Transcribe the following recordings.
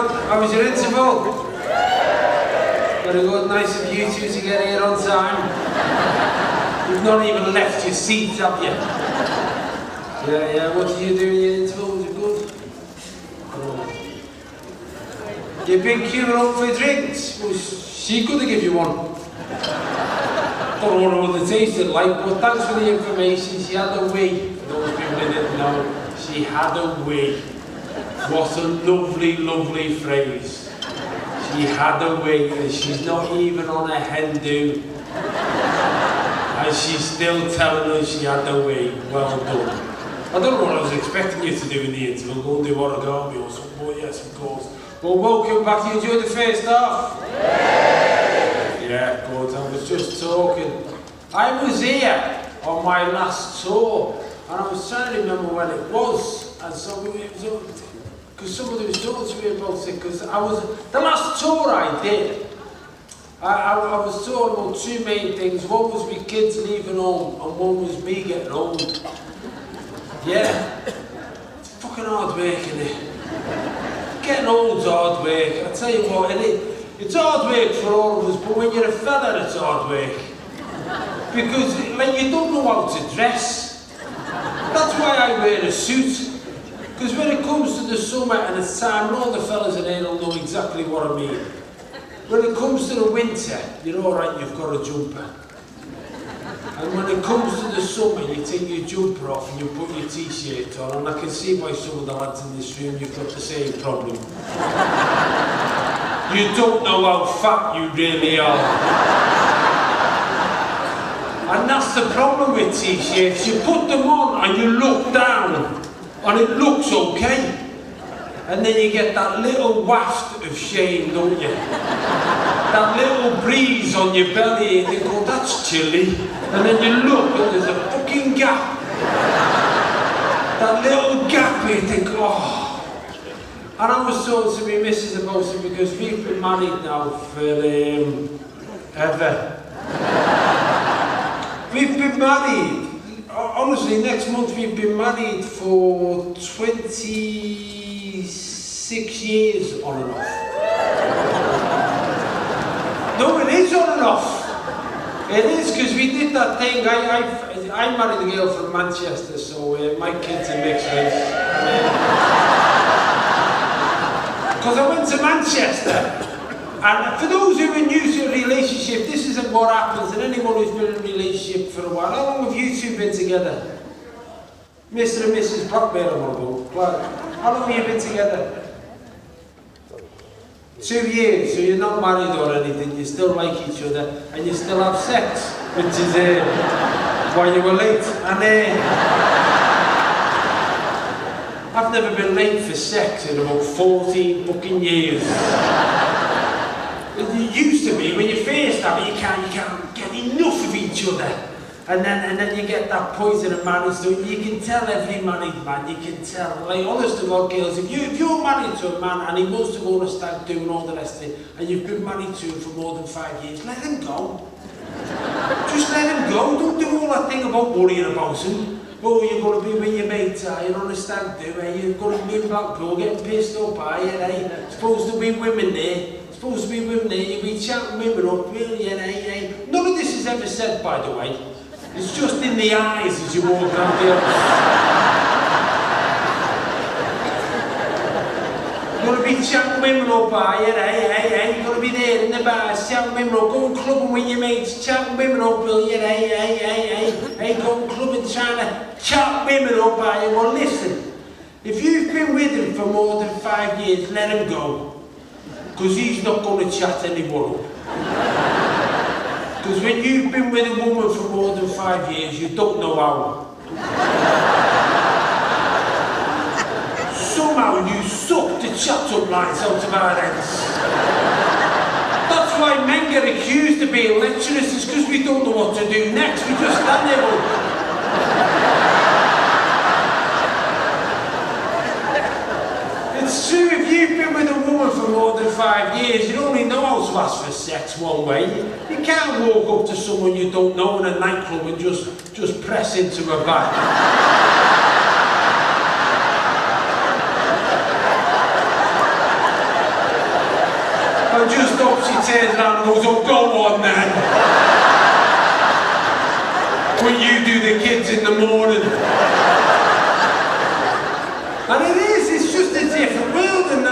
good? How was your interval? Very good, nice of you two to get here on time. You've not even left your seats, have you? Yeah, what did you do in your interval? Was it good? Oh. You've been queuing up for drinks? Well, she could have given you one. Don't know what it tasted like, but thanks for the information. She had a way. For those people that didn't know, she had a way. What a lovely, lovely phrase. She had a way, and she's not even on a hen do. And she's still telling us she had a way. Well done. I don't know what I was expecting you to do in the interval. Go and do origami or something, but yes, of course. Well, welcome back. You enjoyed the first half? Yeah, good. I was just talking. I was here on my last tour, and I was trying to remember when it was. And so it was, because somebody was talking to me about it, because I was, the last tour I did, I was talking about two main things. One was my kids leaving home, and one was me getting old. Yeah, it's fucking hard work, isn't it? Getting old's hard work. I tell you what, it's hard work for all of us, but when you're a fella, it's hard work. Because like, you don't know how to dress. That's why I wear a suit. Because when it comes to the summer and it's time, and all the fellas in here will know exactly what I mean. When it comes to the winter, you're alright, you've got a jumper. And when it comes to the summer, you take your jumper off and you put your t-shirt on, and I can see by some of the lads in this room, you've got the same problem. You don't know how fat you really are. And that's the problem with t-shirts. You put them on and you look down and it looks okay. And then you get that little waft of shame, don't you? That little breeze on your belly and you think, oh, that's chilly. And then you look and there's a fucking gap. That little gap you think, oh. And I was talking to my missus about it because we've been married now for ever. We've been married, honestly, next month we've been married for 26 years on and off. No, it is on and off. It is, because we did that thing. I married a girl from Manchester, so my kid's a mixed race. Because I went to Manchester. And for those who are new to a relationship, this isn't what happens. And anyone who's been in a relationship for a while, how long have you two been together? Mr. and Mrs. Blackbeard, I'm on board. How long have you been together? 2 years, so you're not married or anything, you still like each other, and you still have sex, which is why you were late. And I've never been late for sex in about 14 fucking years. It used to be, when you first have it, you can't get enough of each other. And then you get that point in a marriage, so you can tell every married man, you can tell, like, honest to God, girls, if you're married to a man and he wants to go on a stag do and all the rest of it, and you've been married to him for more than 5 years, let him go. Just let him go. Don't do all that thing about worrying about him. Oh, you're going to be with your mates, you're on a stag do, you're going to be in Blackpool, getting pissed up, supposed to be women there. Supposed to be women there, you'll be chatting women up, really, None of this is ever said, by the way. It's just in the eyes as you walk around the house. You're going to be chatting women up, You're going to be there in the bars, chatting women up, going clubbing with your mates, chatting women up, will you, going clubbing, trying to chat women up, Well, listen, if you've been with him for more than 5 years, let him go. Because he's not going to chat anyone up. Because when you've been with a woman for more than 5 years, you don't know how. Somehow you suck the chat-up lines out of our heads. That's why men get accused of being lecturers, it's because we don't know what to do next. We just stand there going, it's true, if you've been with a woman for more than 5 years, you only know how to ask for sex one way. You can't walk up to someone you don't know in a nightclub and just press into her back. I just hope she turns around and goes, oh, go on then. When you do the kids in the morning. And it's just a different world, and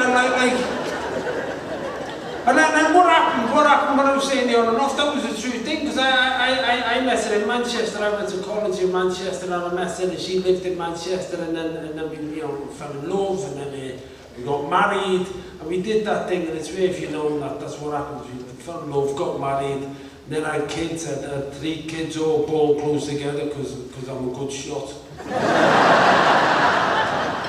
and then what happened when I was saying the on and off, that was a true thing, because I met her in Manchester. I went to college in Manchester, and I met her, and she lived in Manchester, and then we fell in love, and then we got married, and we did that thing, and it's rare if you know that's what happens. We fell in love, got married, and then I had kids. I had 3 kids all born close together, because I'm a good shot.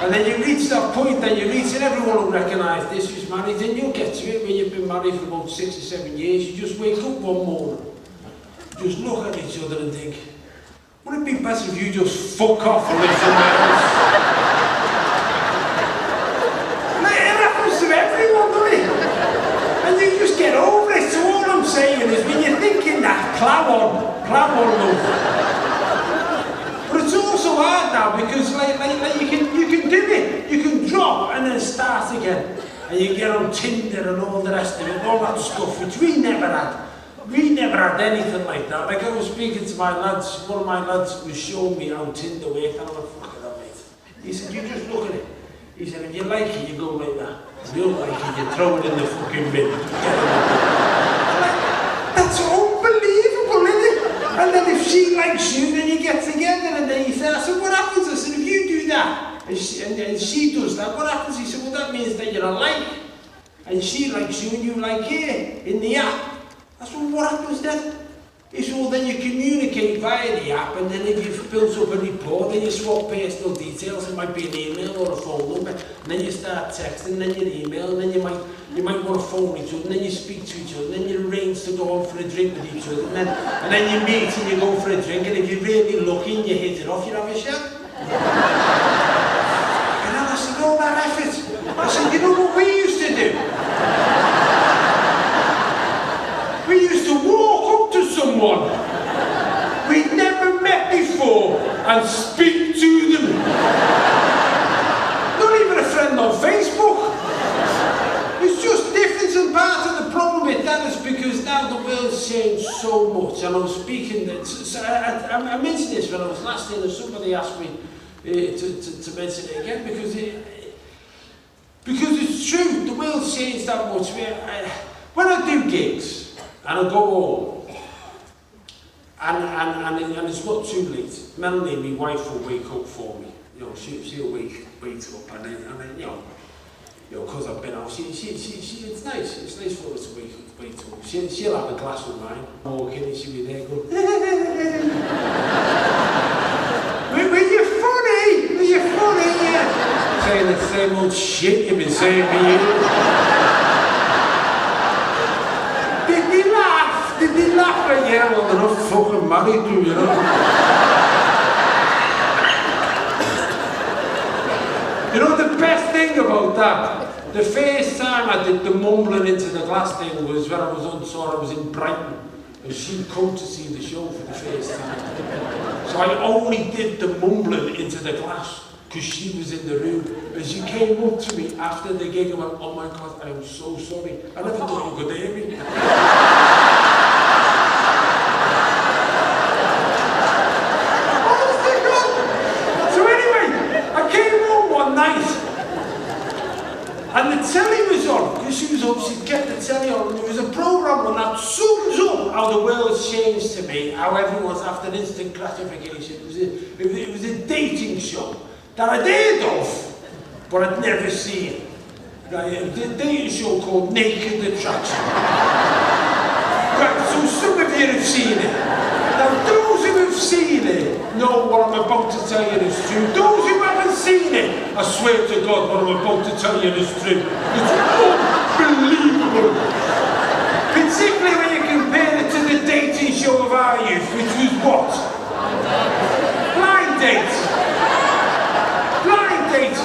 And then you reach that point, and everyone will recognise this is married, and you'll get to it when you've been married for about 6 or 7 years. You just wake up one morning, just look at each other and think, wouldn't it be better if you just fuck off and live somewhere else? And it happens to everyone, doesn't it? And you just get over it. So all I'm saying is, when you're thinking that, plough on love. But it's also hard now, because like you can do it. You can drop and then start again. And you get on Tinder and all the rest of it, and all that stuff, which we never had. We never had anything like that. Like, I was speaking to my lads, one of my lads was showing me how Tinder worked, and I went, fuck it up, mate. He said, you just look at it. He said, if you like it, you go like that. If you don't like it, you throw it in the fucking bin. That's unbelievable, isn't it? And then if she likes you, then you get together, and then he said, I said, what happens? I said, if you do that, and she does that, what happens? He said, well, that means that you're alike. And she likes you and you like her in the app. I said, what happens then? He said, well, then you communicate via the app, and then if you've built up a rapport, then you swap personal details. It might be an email or a phone number, and then you start texting, and then you email, and then you might want to phone each other, and then you speak to each other, and then you arrange to go on for a drink with each other, and then you meet and you go for a drink, and if you're really lucky and you hit it off, you have a shag. And then I said, all that effort. I said, you know what we used to do? We used to walk up to someone we'd never met before and speak to them. Not even a friend on Facebook. It's just different, and part of the problem with that is because now the world's changed so much. And I was speaking, I mentioned this when I was last in, and somebody asked me to mention it again, because it's true, the world's changed that much. When I do gigs, and I go home, and it's not too late. Melanie, my wife, will wake up for me. You know, she'll wake up, and then you know, because I've been out. It's nice. It's nice for her to wake up. She'll have a glass of wine. I'm walking, and she'll be there going, were you funny? Were you funny? Yeah. Saying the same old shit you've been saying for years. Did they laugh at you? Well, they're not fucking married to you, know. You know the best thing about that? The first time I did the mumbling into the glass thing was when I was in Brighton. And she'd come to see the show for the first time. So I only did the mumbling into the glass because she was in the room. And she came up to me after the gig and went, oh my God, I'm so sorry. I never thought you could hear me. And the telly was on, because she'd kept the telly on, and there was a programme on that sums up how the world's changed to me, how everyone's after instant gratification. It was a dating show that I'd heard of, but I'd never seen. Right, it was a dating show called Naked Attraction. Right, so some of you have seen it. Now those who have seen it know what I'm about to tell you is true. Those who haven't seen it, I swear to God what I'm about to tell you is true. It's unbelievable. Particularly when you compare it to the dating show of our youth, which was what? Blind Date. Blind Date.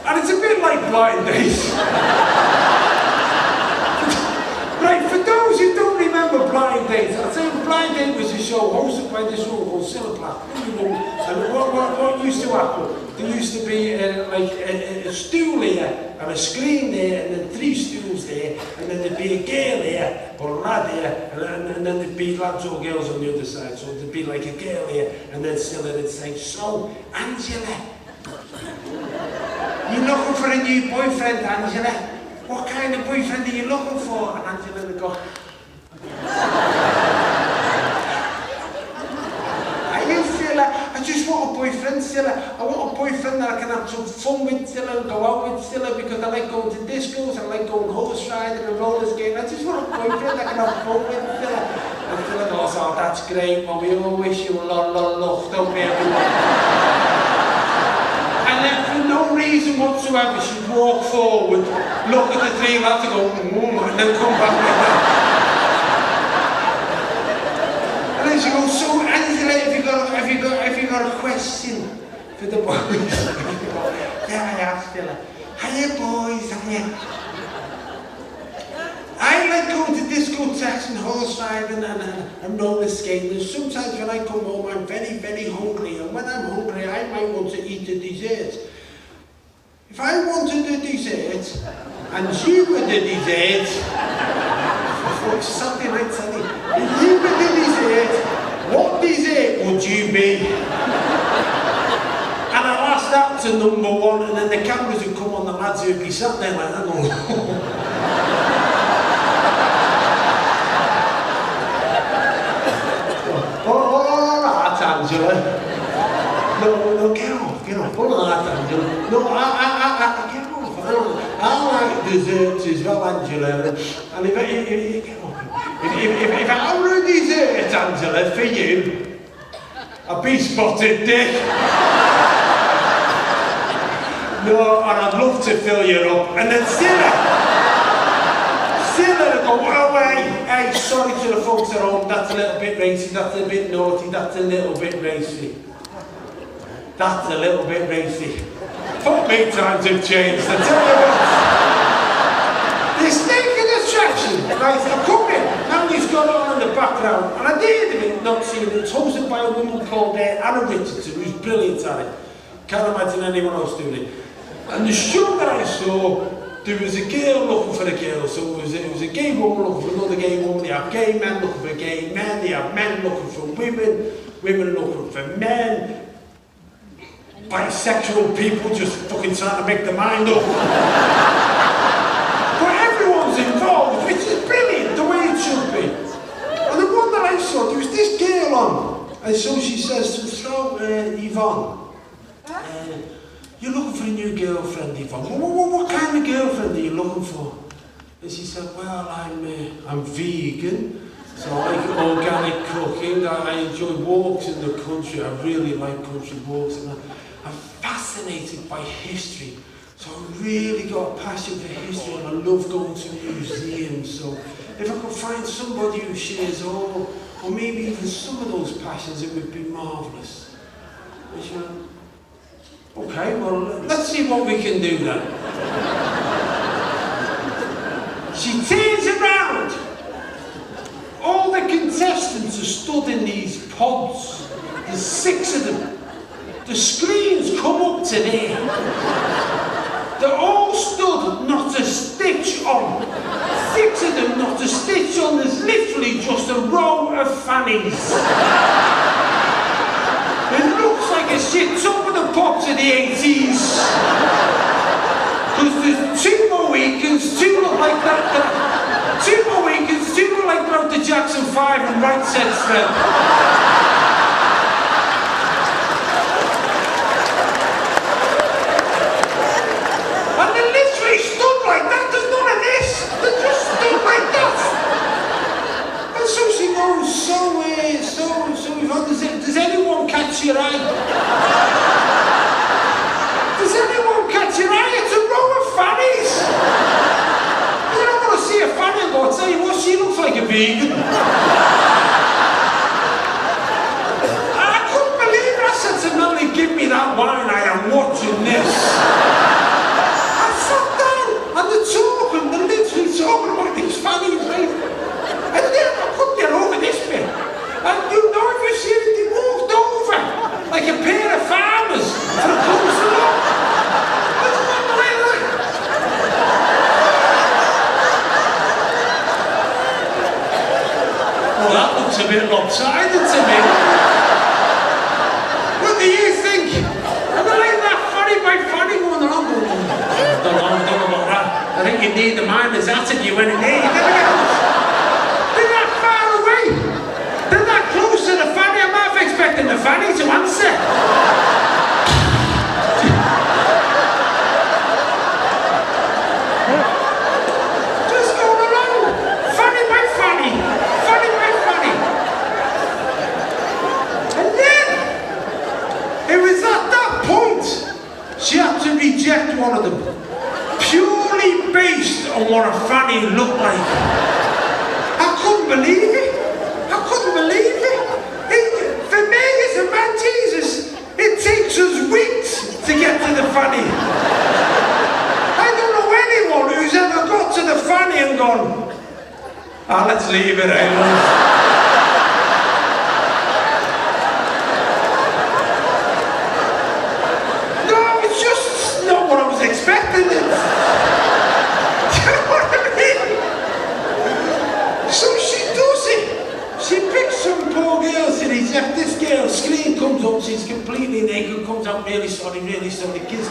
And it's a bit like Blind Date. Right, for those who don't remember Blind Date, I'll say Blind I did was a show hosted by this woman called Cilla. And what used to happen? There used to be like a stool here, and a screen there, and then 3 stools there, and then there'd be a girl here, or a lad here, and then there'd be lads or girls on the other side. So there'd be like a girl here, and then Cilla would say, "So, Angela, you're looking for a new boyfriend, Angela? What kind of boyfriend are you looking for?" And Angela would go, "I just want a boyfriend, Cilla. I want a boyfriend that I can have some fun with, Cilla, and go out with, Cilla, because I like going to discos, I like going horse riding and roller skating. I just want a boyfriend I can have fun with, Cilla." And Cilla goes, "Oh, that's great, Mum. We all wish you a lot of luck, don't we, everyone?" And then, for no reason whatsoever, she'd walk forward, look at the 3 lads and go, and then come back like that. And then she goes, "So, Angela, have you got a question for the boys?" "Yeah, I have, Cilla." "Hiya, boys, hiya. I like going to discotheques and horse riding and roller skating. Sometimes when I come home, I'm very, very hungry. And when I'm hungry, I might want to eat a dessert. If I wanted a dessert, and you were the dessert," it's Saturday night, Sally. "If you were the dessert, what dessert would you be?" And I'll ask that to number 1, and then the cameras would come on the lads who'd be sat there like that going, "Oh, all right, Angela. No, get off. All right, Angela. No, I get off. I like desserts as well, Angela. And if I were a dessert, Angela, for you, I'd be spotted dick. No, and I'd love to fill you up." And then Cilla would go, "Oh, hey, sorry to the folks at home, that's a little bit racy, that's a bit naughty, that's a little bit racy. That's a little bit racy. Fuck me, times have changed, I tell you what. This naked attraction, right, I come in, now he's gone on in the background, and I did of it, not seen it. It's hosted by a woman called Anna Richardson, who's brilliant at it. Can't imagine anyone else doing it. And the show that I saw, there was a girl looking for a girl, so it was a gay woman looking for another gay woman. They have gay men looking for gay men, they have men looking for women, women looking for men, bisexual people just fucking trying to make their mind up. But everyone's involved, which is brilliant, the way it should be. And the one that I saw, there was this girl on, and so she says, "So, Yvonne, you're looking for a new girlfriend, Yvonne. What kind of girlfriend are you looking for?" And she said, "Well, I'm vegan, so I like organic cooking. I enjoy walks in the country. I really like country walks, and I'm fascinated by history. So I really got a passion for history, and I love going to museums. So if I could find somebody who shares all, or maybe even some of those passions, it would be marvellous." And she went, "Okay, well, let's see what we can do then." She turns around. All the contestants are stood in these pods. There's 6 of them. The screens come up to there. They're all stood, not a stitch on. 6 of them, not a stitch on. There's literally just a row of fannies. It looks like a shit, some of the pops of the 80s. Because there's 2 Mohicans, 2 look like that. 2 Mohicans, 2 look like they're out the Jackson 5 and Right Said Fred. Does anyone catch your eye? Does anyone catch your eye? It's a row of fannies. You don't want to see a fanny and go, "I'll tell you what, she looks like a vegan." reject one of them. Purely based on what a fanny looked like. I couldn't believe it. I couldn't believe it. For me as a man, Jesus, it takes us weeks to get to the fanny. I don't know anyone who's ever got to the fanny and gone, let's leave it, I was expecting it. Do you know what I mean? So she does it. She picks some poor girl to reject this girl. Screen comes up, she's completely naked, comes out really sorry, kiss on the cheek.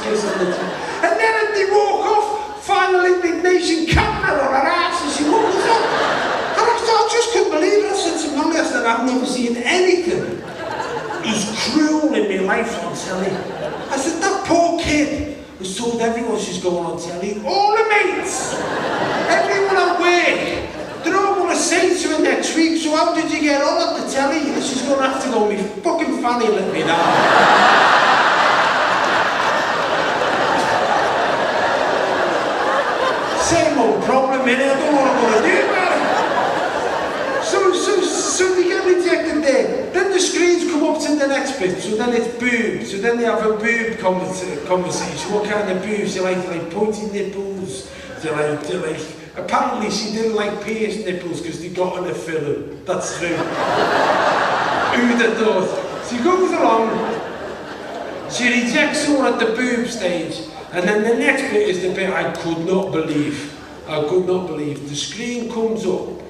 And then as they walk off, final indignation camera on her ass and she walks up. And I just couldn't believe it. I said to Mummy, I said, I've never seen anything as cruel in my life on telly. I said, that poor kid was told everyone she's going on telly, all the mates, everyone at work, they're all going to say to her next week, so how did you get on at the telly? And she's going to have to go, me fucking fanny let me down. Same old problem, innit? I don't know what I'm going to do about it. So they get rejected there. Then the screens come up to the next bit, so then it's boobs. So then they have a boob conversation. What kind of boobs? They like pointy nipples. They like. Apparently she didn't like pierced nipples because they got on a film. That's true. Who'd have thought? She goes along. She rejects someone at the boob stage, and then the next bit is the bit I could not believe. I could not believe. The screen comes up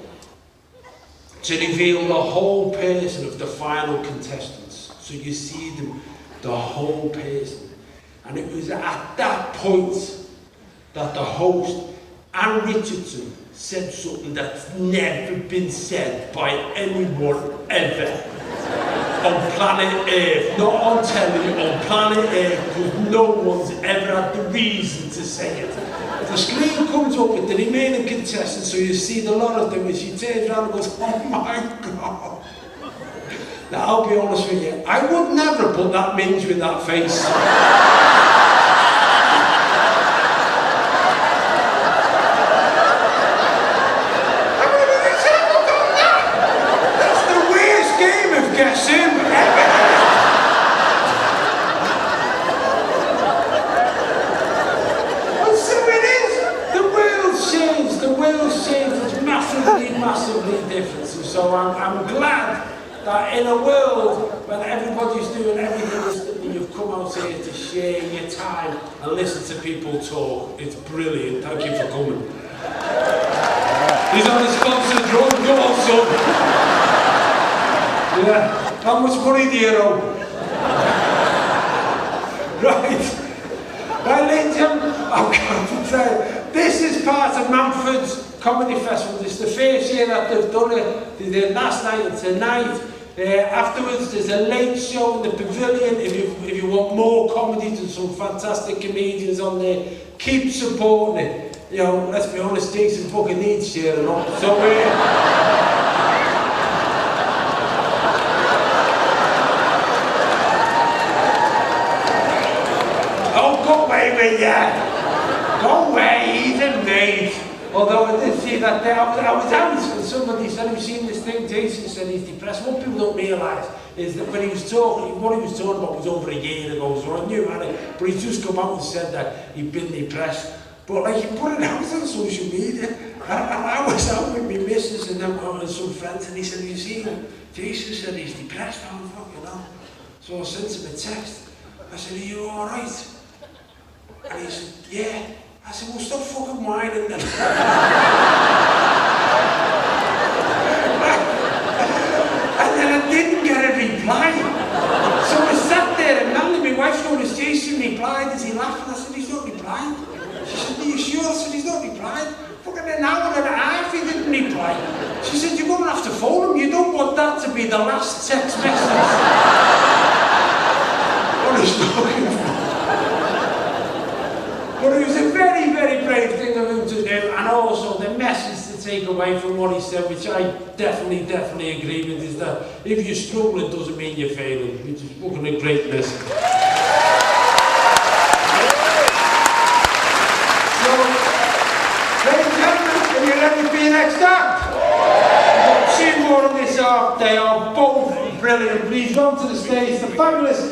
to reveal the whole person of the final contestants. So you see them, the whole person. And it was at that point that the host, Anne Richardson, said something that's never been said by anyone ever on planet Earth. Not on telly, on planet Earth, because no one's ever had the reason to say it. The screen comes up with the remaining contestants, so you see the lot of them, and she turns around and goes, oh my God. Now, I'll be honest with you, I would never put that minge with that face. I mean, who's ever done that? That's the worst game of Guess Who ever. It's massively different. So I'm glad that in a world when everybody's doing everything instantly, you've come out here to share your time and listen to people talk. It's brilliant. Thank you for coming. He's on the sponsored run. Go on, son. Yeah. How much money do you owe? Right. Right, ladies and gentlemen, I've got to say, this is part of Manford's Comedy Festival. It's the first year that they've done it. They did last night and tonight. Afterwards, there's a late show in the pavilion. If you want more comedies and some fantastic comedians on there, keep supporting it. You know, let's be honest, Jason fucking needs cheering up. So, oh, go away with ya. Go away, he's a mate. Although I did see that day, I was out and somebody said, have you seen this thing? Jason said he's depressed. What people don't realise is that when he was talking, what he was talking about was over a year ago, so I knew about it, but he's just come out and said that he'd been depressed. But like, he put it out on social media, and I was out with my missus and some friends, and he said, have you seen him? Jason said he's depressed. I was fucking hell. So I sent him a text. I said, are you alright? And he said, yeah. I said, well, stop fucking whining then. And then I didn't get a reply. So I sat there and Melanie, my wife's noticed Jason replied. Is he laughing? I said, he's not replying. She said, are you sure? I said, he's not replying. Fucking an hour and a half he didn't reply. She said, you're going to have to phone him. You don't want that to be the last text message. What he's looking for. But it was a very, very brave thing of him to do, and also the message to take away from what he said, which I definitely agree with, is that if you struggle, it doesn't mean you're failing, which is fucking a great lesson. next act. We've got two more on this arc. They are both brilliant. Please welcome to the stage the fabulous